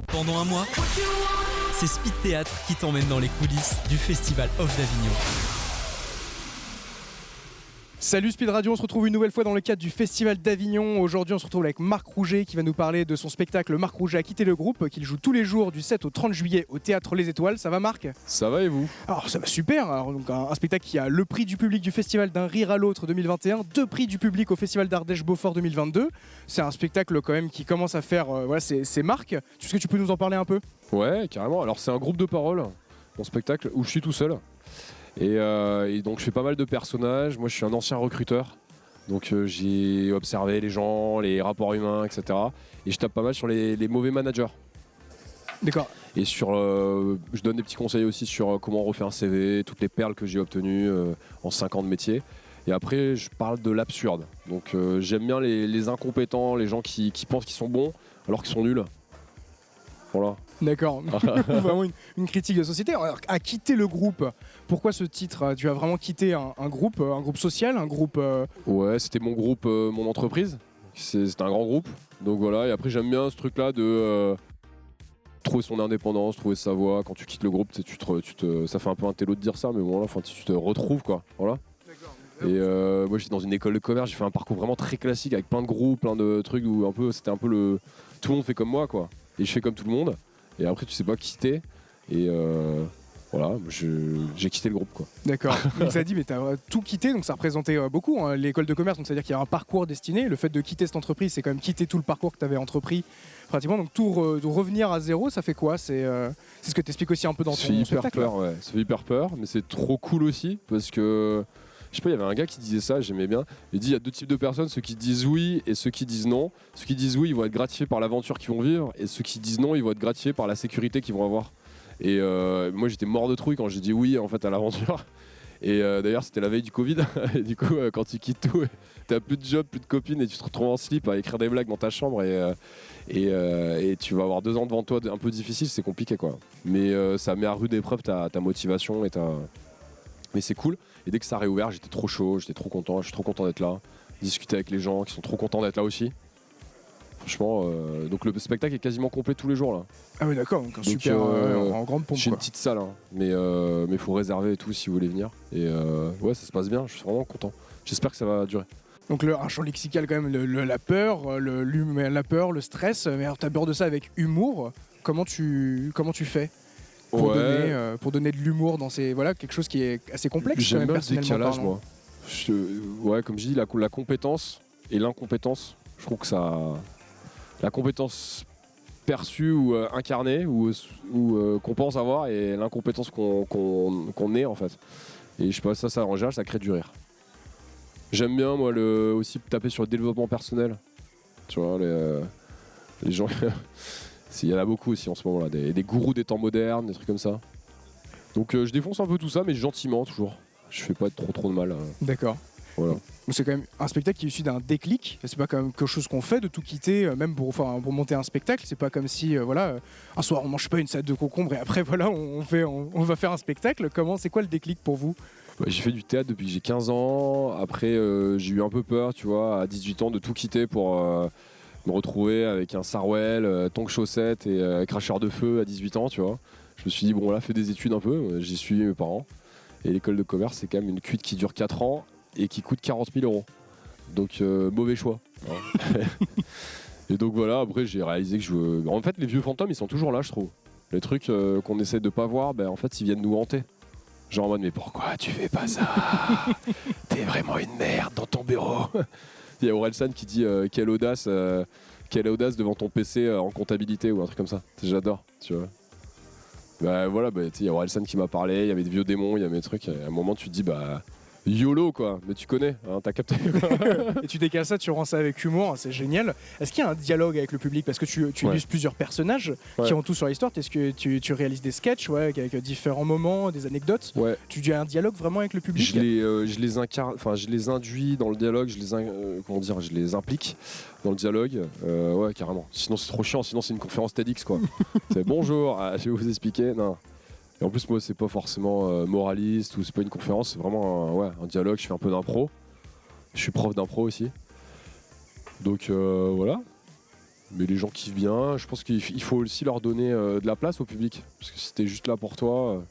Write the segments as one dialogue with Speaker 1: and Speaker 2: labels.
Speaker 1: Pendant un mois, c'est Speed Théâtre qui t'emmène dans les coulisses du Festival Off d'Avignon.
Speaker 2: Salut Speed Radio, on se retrouve une nouvelle fois dans le cadre du Festival d'Avignon. Aujourd'hui on se retrouve avec Marc Rouget qui va nous parler de son spectacle Marc Rouget a quitté le groupe, qu'il joue tous les jours du 7 au 30 juillet au Théâtre Les Étoiles. Ça va Marc ?
Speaker 3: Ça va et vous ?
Speaker 2: Alors ça va super, alors, donc, un spectacle qui a le prix du public du Festival d'un rire à l'autre 2021, 2 prix du public au Festival d'Ardèche-Beaufort 2022. C'est un spectacle quand même qui commence à faire, voilà, c'est Marc. Est-ce que tu peux nous en parler un peu ?
Speaker 3: Ouais, carrément. Alors c'est un groupe de parole, mon spectacle, où je suis tout seul. Et donc je fais pas mal de personnages. Moi je suis un ancien recruteur. Donc j'ai observé les gens, les rapports humains, etc. Et je tape pas mal sur les mauvais managers.
Speaker 2: D'accord.
Speaker 3: Et je donne des petits conseils aussi sur comment refaire un CV, toutes les perles que j'ai obtenues en 5 ans de métier. Et après je parle de l'absurde. Donc j'aime bien les incompétents, les gens qui pensent qu'ils sont bons alors qu'ils sont nuls. Voilà.
Speaker 2: D'accord, vraiment une critique de société. Alors, à quitter le groupe, pourquoi ce titre ? Tu as vraiment quitté un groupe social, un groupe...
Speaker 3: Ouais, c'était mon groupe, mon entreprise. C'était un grand groupe. Donc voilà, et après j'aime bien ce truc-là de trouver son indépendance, trouver sa voie. Quand tu quittes le groupe, ça fait un peu un télo de dire ça, mais bon, là, tu te retrouves, quoi. Voilà. D'accord. Et moi j'étais dans une école de commerce, j'ai fait un parcours vraiment très classique avec plein de groupes, plein de trucs où c'était un peu le... Tout le monde fait comme moi, quoi. Et je fais comme tout le monde. Et après, tu sais pas quitter. Et voilà, j'ai quitté le groupe, quoi.
Speaker 2: D'accord. Donc ça dit, mais tu as tout quitté, donc ça représentait beaucoup hein, l'école de commerce. Donc c'est-à-dire qu'il y a un parcours destiné. Le fait de quitter cette entreprise, c'est quand même quitter tout le parcours que tu avais entrepris pratiquement. Donc de revenir à zéro, ça fait quoi ? C'est ce que tu expliques aussi un peu dans ton spectacle.
Speaker 3: Ça fait hyper peur, ouais. Ça fait hyper peur, mais c'est trop cool aussi parce que. Je sais pas, il y avait un gars qui disait ça, j'aimais bien. Il dit il y a 2 types de personnes, ceux qui disent oui et ceux qui disent non. Ceux qui disent oui, ils vont être gratifiés par l'aventure qu'ils vont vivre, et ceux qui disent non, ils vont être gratifiés par la sécurité qu'ils vont avoir. Et moi j'étais mort de trouille quand j'ai dit oui en fait à l'aventure. Et d'ailleurs c'était la veille du Covid. Et du coup quand tu quittes tout, t'as plus de job, plus de copines et tu te retrouves en slip à écrire des blagues dans ta chambre et tu vas avoir 2 ans devant toi un peu difficile, c'est compliqué quoi. Mais ça met à rude épreuve ta motivation et Mais c'est cool. Et dès que ça a réouvert, j'étais trop chaud, j'étais trop content, je suis trop content d'être là. Discuter avec les gens qui sont trop contents d'être là aussi. Franchement, donc le spectacle est quasiment complet tous les jours là.
Speaker 2: Ah oui d'accord, donc super en grande pompe.
Speaker 3: J'ai une petite salle, hein, mais faut réserver et tout si vous voulez venir. Et ouais, ça se passe bien, je suis vraiment content. J'espère que ça va durer.
Speaker 2: Donc un champ lexical quand même, la peur, la peur, le stress. Mais alors t'abordes ça avec humour. Comment tu fais pour donner de l'humour dans ces quelque chose qui est assez complexe.
Speaker 3: J'aime bien le décalage,
Speaker 2: parlant.
Speaker 3: moi. Ouais, comme je dis, la compétence et l'incompétence. Je trouve que ça, la compétence perçue ou incarnée ou qu'on pense avoir et l'incompétence qu'on est en fait. Et je sais pas, ça en général, ça crée du rire. J'aime bien moi aussi taper sur le développement personnel. Tu vois les gens. Il y en a beaucoup aussi en ce moment là, des gourous des temps modernes, des trucs comme ça. Donc je défonce un peu tout ça, mais gentiment toujours. Je fais pas trop de mal.
Speaker 2: D'accord.
Speaker 3: Voilà.
Speaker 2: Donc c'est quand même un spectacle qui est issu d'un déclic. C'est pas quand même quelque chose qu'on fait de tout quitter, même pour monter un spectacle. C'est pas comme si un soir on mange pas une salade de concombre et après voilà on va faire un spectacle. C'est quoi le déclic pour vous ?
Speaker 3: J'ai fait du théâtre depuis que j'ai 15 ans. Après j'ai eu un peu peur, tu vois, à 18 ans de tout quitter pour me retrouver avec un sarouel, tongs chaussettes et cracheur de feu à 18 ans, tu vois. Je me suis dit, bon là, fais des études un peu, j'ai suivi mes parents. Et l'école de commerce, c'est quand même une cuite qui dure 4 ans et qui coûte 40 000 €. Donc mauvais choix. Et donc voilà, après j'ai réalisé que En fait, les vieux fantômes, ils sont toujours là, je trouve. Les trucs qu'on essaie de pas voir, en fait, ils viennent nous hanter. Genre en mode, mais pourquoi tu fais pas ça ? T'es vraiment une merde dans ton bureau. Il y a Orelsan qui dit quelle audace devant ton PC en comptabilité ou un truc comme ça. J'adore, tu vois. Il y a Orelsan qui m'a parlé, il y avait des vieux démons, il y a mes trucs. À un moment, tu te dis, YOLO quoi, mais tu connais, hein, t'as capté.
Speaker 2: Et tu décales ça, tu rends ça avec humour, c'est génial. Est-ce qu'il y a un dialogue avec le public ? Parce que tu illustres plusieurs personnages qui ont tout sur l'histoire. Est-ce que tu réalises des sketchs avec différents moments, des anecdotes ? Tu as un dialogue vraiment avec le public ?
Speaker 3: Je les incarne, je les induis dans le dialogue, je les implique dans le dialogue. Ouais, carrément. Sinon c'est trop chiant, sinon c'est une conférence TEDx quoi. C'est bonjour, je vais vous expliquer. Non. Et en plus, moi, c'est pas forcément moraliste ou c'est pas une conférence, c'est vraiment un dialogue. Je fais un peu d'impro. Je suis prof d'impro aussi. Donc voilà. Mais les gens kiffent bien. Je pense qu'il faut aussi leur donner de la place au public. Parce que si t'es juste là pour toi,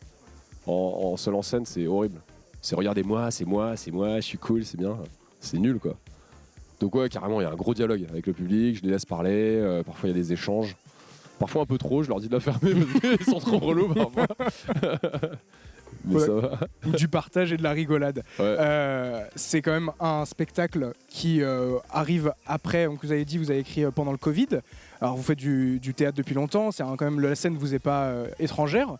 Speaker 3: en seul en scène, c'est horrible. C'est regardez-moi, c'est moi, je suis cool, c'est bien. C'est nul, quoi. Donc ouais, carrément, il y a un gros dialogue avec le public. Je les laisse parler. Parfois, il y a des échanges. Parfois un peu trop, je leur dis de la fermer parce qu'ils sont trop relous parfois. Mais ça va.
Speaker 2: Du partage et de la rigolade.
Speaker 3: Ouais.
Speaker 2: C'est quand même un spectacle qui arrive après. Donc vous avez dit, vous avez écrit pendant le Covid. Alors vous faites du théâtre depuis longtemps. C'est quand même la scène vous est pas étrangère.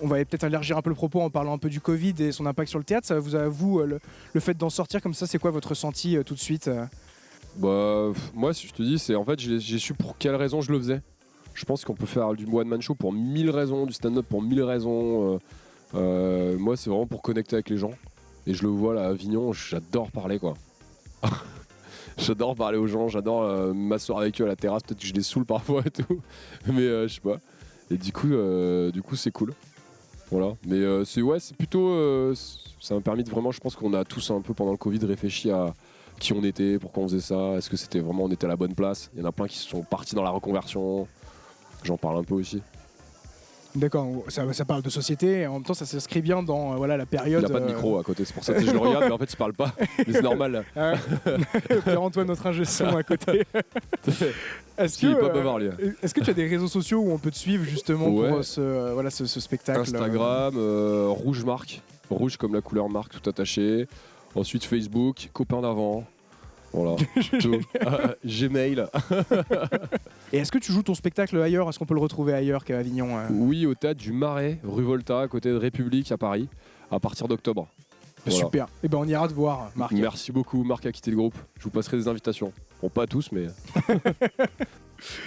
Speaker 2: On va peut-être élargir un peu le propos en parlant un peu du Covid et son impact sur le théâtre. Ça vous le fait d'en sortir comme ça, c'est quoi votre ressenti tout de suite
Speaker 3: Bah moi, si je te dis, c'est en fait j'ai su pour quelles raisons je le faisais. Je pense qu'on peut faire du one-man show pour 1000 raisons, du stand-up pour 1000 raisons. Moi, c'est vraiment pour connecter avec les gens. Et je le vois là à Avignon, j'adore parler, quoi. J'adore parler aux gens, j'adore m'asseoir avec eux à la terrasse. Peut-être que je les saoule parfois et tout. Mais je sais pas. Et du coup, c'est cool. Voilà. Mais c'est plutôt. Ça m'a permis de vraiment, je pense qu'on a tous un peu pendant le Covid réfléchi à qui on était, pourquoi on faisait ça, est-ce que c'était vraiment on était à la bonne place. Il y en a plein qui sont partis dans la reconversion. J'en parle un peu aussi.
Speaker 2: D'accord, ça parle de société et en même temps ça s'inscrit bien dans la période.
Speaker 3: Il n'y a pas de micro à côté, c'est pour ça que je le regarde, mais en fait il parle pas. Mais c'est normal.
Speaker 2: Pierre-Antoine, notre ingé son à côté. Est-ce que tu as des réseaux sociaux où on peut te suivre justement pour ce spectacle
Speaker 3: Instagram, Rouge Marc, rouge comme la couleur Marc, tout attaché. Ensuite Facebook, copain d'avant. Voilà, tout. Gmail.
Speaker 2: Et est-ce que tu joues ton spectacle ailleurs ? Est-ce qu'on peut le retrouver ailleurs qu'à Avignon
Speaker 3: Oui, au théâtre du Marais, rue Volta, à côté de République à Paris, à partir d'octobre. Voilà.
Speaker 2: Super. Et ben on ira te voir, Marc.
Speaker 3: Merci beaucoup, Marc a quitté le groupe. Je vous passerai des invitations. Bon, pas tous, mais.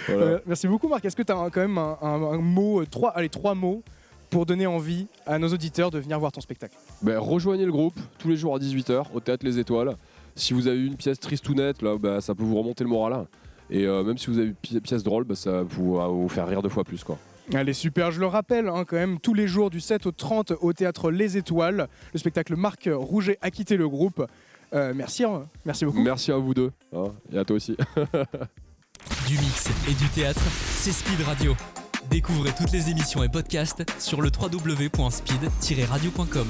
Speaker 3: Voilà.
Speaker 2: Merci beaucoup, Marc. Est-ce que tu as quand même un mot, trois mots pour donner envie à nos auditeurs de venir voir ton spectacle ?
Speaker 3: Rejoignez le groupe tous les jours à 18h au Théâtre Les Étoiles. Si vous avez une pièce tristounette, là, ça peut vous remonter le moral. Et même si vous avez une pièce drôle, ça pourra vous faire rire 2 fois plus, quoi.
Speaker 2: Allez, super, je le rappelle quand même, tous les jours du 7 au 30 au Théâtre Les Étoiles, le spectacle Marc Rouget a quitté le groupe. Merci beaucoup.
Speaker 3: Merci à vous deux, et à toi aussi.
Speaker 1: Du mix et du théâtre, c'est Speed Radio. Découvrez toutes les émissions et podcasts sur le www.speed-radio.com.